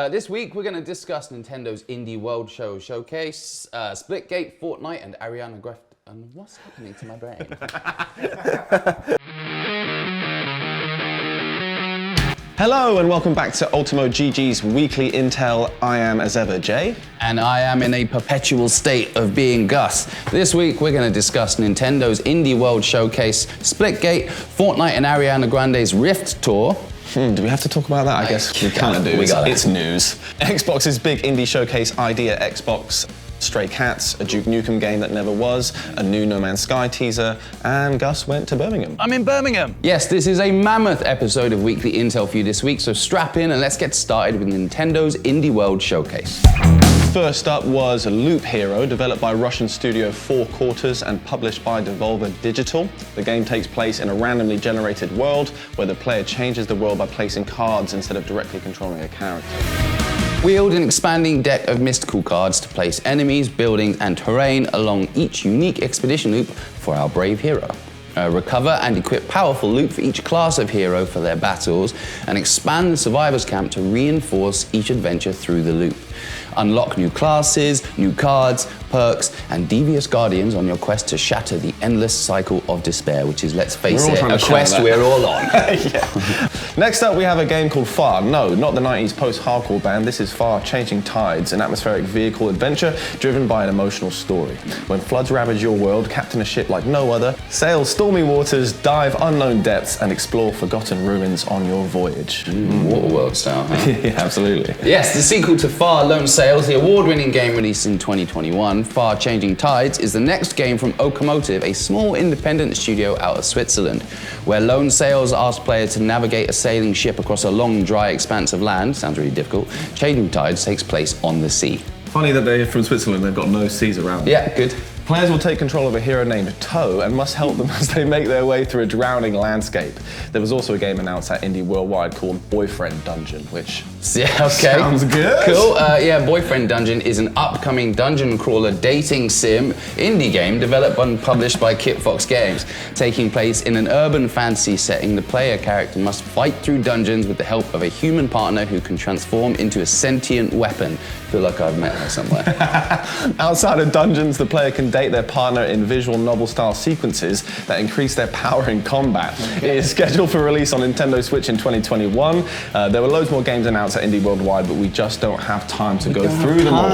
This week we're going to discuss Nintendo's Indie World Show Showcase, Splitgate, Fortnite, and Ariana Grande. And what's happening to my brain? Hello and welcome back to Ultimo GG's weekly intel. I am, as ever, Jay. And I am in a perpetual state of being Gus. This week we're going to discuss Nintendo's Indie World Showcase, Splitgate, Fortnite, and Ariana Grande's Rift Tour. Do we have to talk about that? I guess we kind of do. It's news. Xbox's big indie showcase, Idea Xbox, Stray Cats, a Duke Nukem game that never was, a new No Man's Sky teaser, and Gus went to Birmingham. I'm in Birmingham. Yes, this is a mammoth episode of Weekly Intel for you this week, so strap in and let's get started with Nintendo's Indie World Showcase. First up was Loop Hero, developed by Russian studio 4 Quarters and published by Devolver Digital. The game takes place in a randomly generated world where the player changes the world by placing cards instead of directly controlling a character. Wield an expanding deck of mystical cards to place enemies, buildings, and terrain along each unique expedition loop for our brave hero. Recover and equip powerful loot for each class of hero for their battles, and expand the survivors camp to reinforce each adventure through the loop. Unlock new classes, new cards, perks, and devious guardians on your quest to shatter the endless cycle of despair, which is, let's face it, a quest we're all on. Yeah. Next up, we have a game called Far. No, not the 90s post-hardcore band. This is Far Changing Tides, an atmospheric vehicle adventure driven by an emotional story. When floods ravage your world, captain a ship like no other, sail stormy waters, dive unknown depths, and explore forgotten ruins on your voyage. Waterworld style, huh? Yeah, absolutely. Yes, the sequel to Far Lone Sails, the award-winning game released in 2021, Far Changing Tides, is the next game from Okomotive, a small independent studio out of Switzerland, where Lone Sails asks players to navigate a sailing ship across a long, dry expanse of land. Sounds really difficult. Changing Tides takes place on the sea. Funny that they're from Switzerland, they've got no seas around them. Yeah, good. Players will take control of a hero named Toe and must help them as they make their way through a drowning landscape. There was also a game announced at Indie Worldwide called Boyfriend Dungeon, which sounds good. Cool. Yeah, Boyfriend Dungeon is an upcoming dungeon crawler dating sim indie game developed and published by Kit Fox Games. Taking place in an urban fantasy setting, the player character must fight through dungeons with the help of a human partner who can transform into a sentient weapon. I feel like I've met her somewhere. Outside of dungeons, the player can date their partner in visual novel-style sequences that increase their power in combat. It is scheduled for release on Nintendo Switch in 2021. There were loads more games announced at Indie Worldwide, but we just don't have time to go through them all.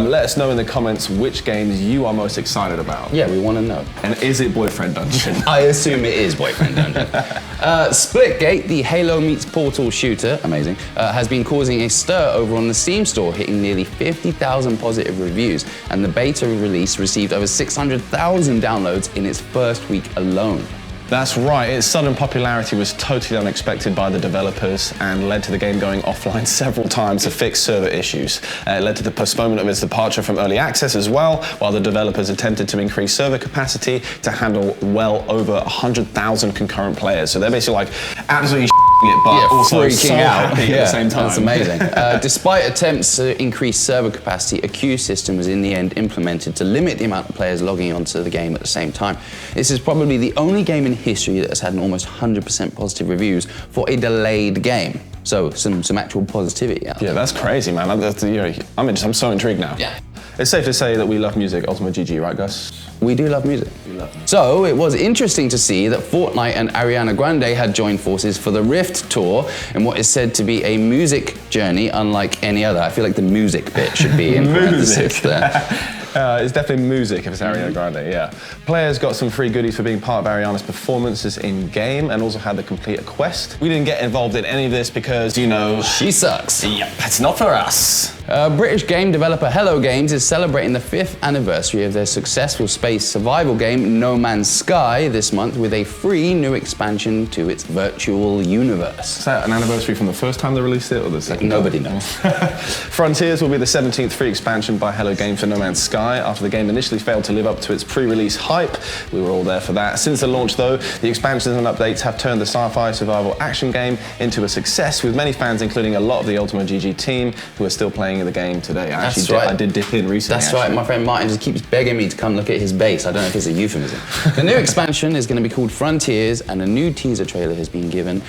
Let us know in the comments which games you are most excited about. Yeah, we want to know. And is it Boyfriend Dungeon? I assume it is Boyfriend Dungeon. Splitgate, the Halo meets Portal shooter, amazing, has been causing a stir over on the Steam store, hitting nearly 50,000 positive reviews, and the beta release received over 600,000 downloads in its first week alone. That's right, its sudden popularity was totally unexpected by the developers and led to the game going offline several times to fix server issues. It led to the postponement of its departure from early access as well, while the developers attempted to increase server capacity to handle well over 100,000 concurrent players. So they're basically like absolutely it, but also freaking so out happy at the same time. That's amazing. Despite attempts to increase server capacity, a queue system was in the end implemented to limit the amount of players logging onto the game at the same time. This is probably the only game in history that has had an almost 100% positive reviews for a delayed game. So some actual positivity out there. Yeah, that's crazy, man. I'm so intrigued now. Yeah. It's safe to say that we love music, Ultimo GG, right, Gus? We do love music. So it was interesting to see that Fortnite and Ariana Grande had joined forces for the Rift Tour in what is said to be a music journey unlike any other. I feel like the music bit should be in parentheses there. It's definitely music if it's Ariana Grande, yeah. Players got some free goodies for being part of Ariana's performances in-game and also had to complete a quest. We didn't get involved in any of this because, you know... She sucks. Yep, it's not for us. British game developer Hello Games is celebrating the 5th anniversary of their successful space survival game No Man's Sky this month with a free new expansion to its virtual universe. Is that an anniversary from the first time they released it or the second? Nobody knows. Frontiers will be the 17th free expansion by Hello Games for No Man's Sky after the game initially failed to live up to its pre-release hype. We were all there for that. Since the launch though, the expansions and updates have turned the sci-fi survival action game into a success with many fans, including a lot of the Ultimo GG team, who are still playing of the game today. I did dip in recently. That's right, my friend Martin just keeps begging me to come look at his base. I don't know if it's a euphemism. The new expansion is going to be called Frontiers, and a new teaser trailer has been given,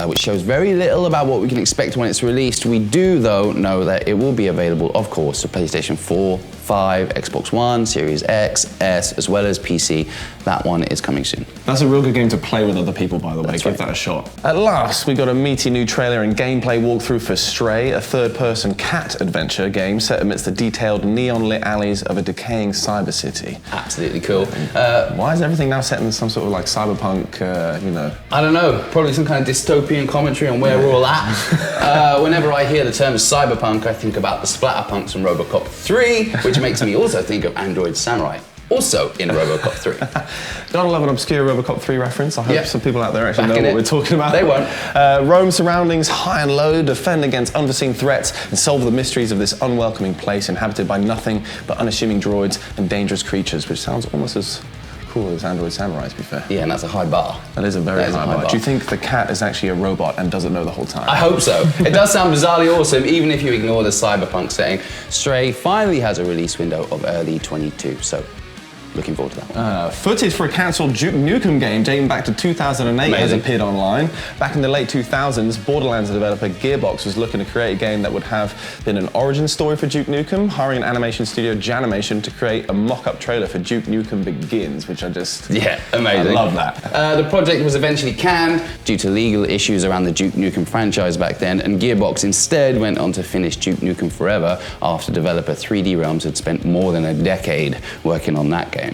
which shows very little about what we can expect when it's released. We do, though, know that it will be available, of course, to PlayStation 4, 5, Xbox One, Series X, S, as well as PC. That one is coming soon. That's a real good game to play with other people, by the way. Give that a shot. At last, we got a meaty new trailer and gameplay walkthrough for Stray, a third-person cat adventure game set amidst the detailed neon-lit alleys of a decaying cyber city. Absolutely cool. Why is everything now set in some sort of like cyberpunk, I don't know, probably some kind of dystopian commentary on where we're all at. Whenever I hear the term cyberpunk, I think about the splatterpunks from RoboCop 3, which makes me also think of Android Samurai, also in RoboCop 3. Gotta love an obscure RoboCop 3 reference. I hope some people out there actually know what we're talking about. They won't. Roam surroundings high and low, defend against unforeseen threats, and solve the mysteries of this unwelcoming place inhabited by nothing but unassuming droids and dangerous creatures, which sounds almost as cool as Android Samurai, to be fair. Yeah, and that's a high bar. That is a very high bar. Do you think the cat is actually a robot and doesn't know the whole time? I hope so. It does sound bizarrely awesome, even if you ignore the cyberpunk setting. Stray finally has a release window of early 22, so looking forward to that one. Footage for a cancelled Duke Nukem game dating back to 2008 has appeared online. Back in the late 2000s, Borderlands developer Gearbox was looking to create a game that would have been an origin story for Duke Nukem, hiring an animation studio, Janimation, to create a mock-up trailer for Duke Nukem Begins, which I just... Yeah, amazing. I love that. The project was eventually canned due to legal issues around the Duke Nukem franchise back then, and Gearbox instead went on to finish Duke Nukem Forever after developer 3D Realms had spent more than a decade working on that game.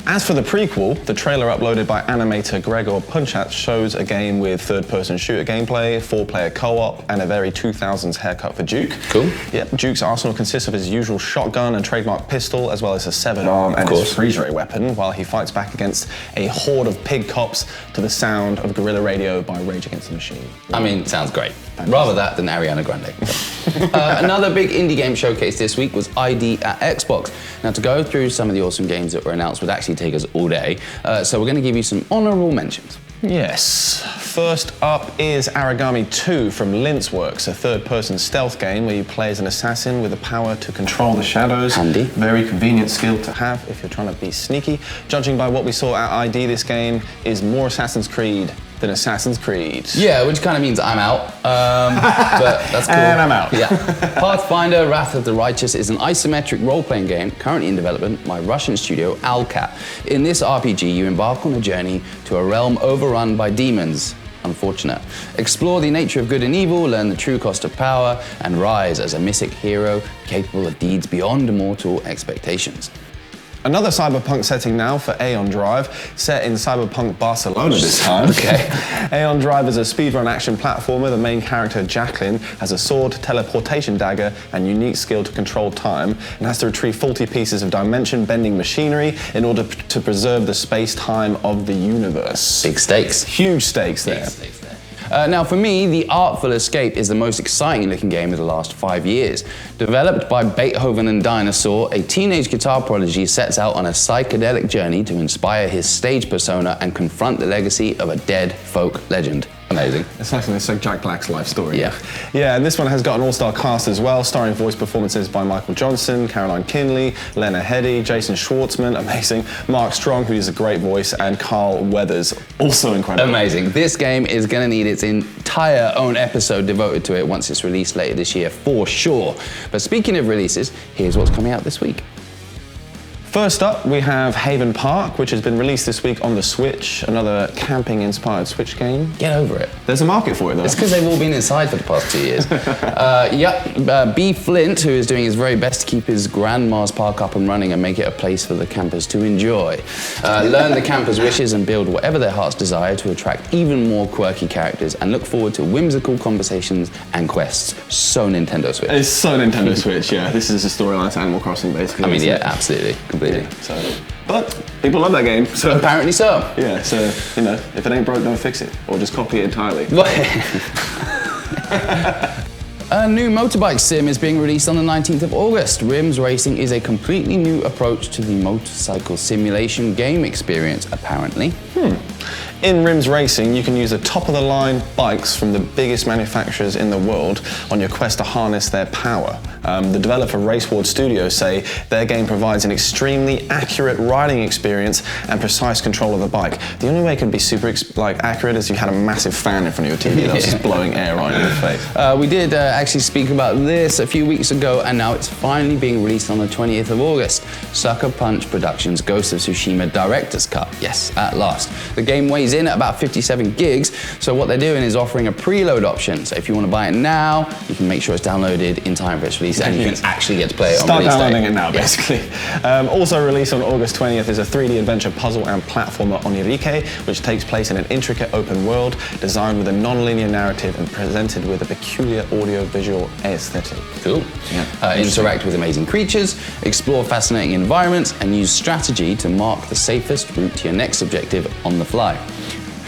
As for the prequel, the trailer uploaded by animator Gregor Punchat shows a game with third-person shooter gameplay, 4-player co-op, and a very 2000s haircut for Duke. Cool. Yep, Duke's arsenal consists of his usual shotgun and trademark pistol, as well as a severed arm and his freeze ray weapon, while he fights back against a horde of pig cops to the sound of guerrilla radio by Rage Against the Machine. I mean, sounds great. Rather that than Ariana Grande. Another big indie game showcase this week was ID at Xbox. Now, to go through some of the awesome games that were announced would actually take us all day, so we're going to give you some honourable mentions. Yes. First up is Aragami II from Lintzworks, a third-person stealth game where you play as an assassin with the power to control the shadows. Handy. Very convenient skill to have if you're trying to be sneaky. Judging by what we saw at ID, this game is more Assassin's Creed than Assassin's Creed. Yeah, which kind of means I'm out, but that's cool. And I'm out. Yeah. Pathfinder Wrath of the Righteous is an isometric role-playing game currently in development by Russian studio Alcat. In this RPG, you embark on a journey to a realm overrun by demons. Unfortunate. Explore the nature of good and evil, learn the true cost of power, and rise as a mythic hero capable of deeds beyond mortal expectations. Another cyberpunk setting now for Aeon Drive, set in cyberpunk Barcelona this time. Okay. Aeon Drive is a speedrun action platformer. The main character, Jacqueline, has a sword, teleportation dagger, and unique skill to control time, and has to retrieve faulty pieces of dimension-bending machinery in order to preserve the space-time of the universe. Big stakes. Huge stakes there. Big stakes there. Now for me, the Artful Escape is the most exciting looking game of the last 5 years. Developed by Beethoven and Dinosaur, a teenage guitar prodigy sets out on a psychedelic journey to inspire his stage persona and confront the legacy of a dead folk legend. Amazing. It's like Jack Black's life story. Yeah. Yeah, and this one has got an all-star cast as well, starring voice performances by Michael Johnson, Caroline Kinley, Lena Headey, Jason Schwartzman, amazing, Mark Strong, who is a great voice, and Carl Weathers, also incredible. Amazing. This game is going to need its entire own episode devoted to it once it's released later this year, for sure. But speaking of releases, here's what's coming out this week. First up, we have Haven Park, which has been released this week on the Switch, another camping-inspired Switch game. Get over it. There's a market for it, though. It's because they've all been inside for the past 2 years. B. Flint, who is doing his very best to keep his grandma's park up and running and make it a place for the campers to enjoy. Learn the campers' wishes and build whatever their hearts desire to attract even more quirky characters, and look forward to whimsical conversations and quests. So Nintendo Switch. It's so Nintendo Switch, yeah. This is a storyline to Animal Crossing, basically. I mean, yeah, absolutely. Completely. Yeah, so. But people love that game, so... Apparently so. Yeah, so, you know, if it ain't broke, don't fix it. Or just copy it entirely. A new motorbike sim is being released on the 19th of August. Rims Racing is a completely new approach to the motorcycle simulation game experience, apparently. In Rims Racing, you can use the top-of-the-line bikes from the biggest manufacturers in the world on your quest to harness their power. The developer Raceward Studios say their game provides an extremely accurate riding experience and precise control of the bike. The only way it can be super accurate is if you had a massive fan in front of your TV that was just blowing air right in your face. We did actually speak about this a few weeks ago, and now it's finally being released on the 20th of August. Sucker Punch Productions' Ghost of Tsushima Director's Cut. Yes, at last. The game weighs in at about 57 gigs, so what they're doing is offering a preload option. So if you want to buy it now, you can make sure it's downloaded in time for its release, and you can actually get to play it on release day. Start downloading it now, basically. Also released on August 20th is a 3D adventure puzzle and platformer Enrique, which takes place in an intricate open world, designed with a non-linear narrative and presented with a peculiar audio-visual aesthetic. Cool. Yeah. Interact with amazing creatures, explore fascinating environments, and use strategy to mark the safest route to your next objective on the fly.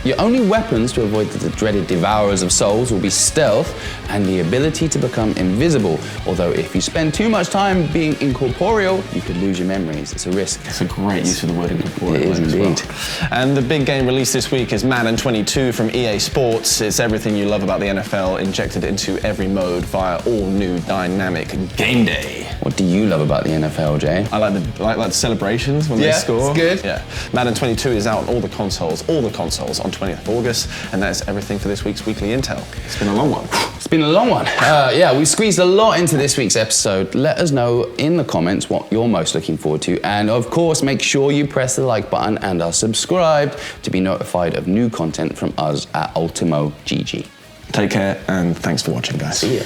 Your only weapons to avoid the dreaded devourers of souls will be stealth and the ability to become invisible. Although if you spend too much time being incorporeal, you could lose your memories. It's a risk. It's a great use of the word incorporeal. It is indeed. Well. And the big game released this week is Madden 22 from EA Sports. It's everything you love about the NFL injected into every mode via all new dynamic game day. What do you love about the NFL, Jay? I like the celebrations when they score. It's good. Yeah. Madden 22 is out on all the consoles on 20th of August, and that's everything for this week's Weekly Intel. It's been a long one. It's been a long one. Yeah, we squeezed a lot into this week's episode. Let us know in the comments what you're most looking forward to, and of course, make sure you press the like button and are subscribed to be notified of new content from us at Ultimo GG. Take care, and thanks for watching, guys. See ya.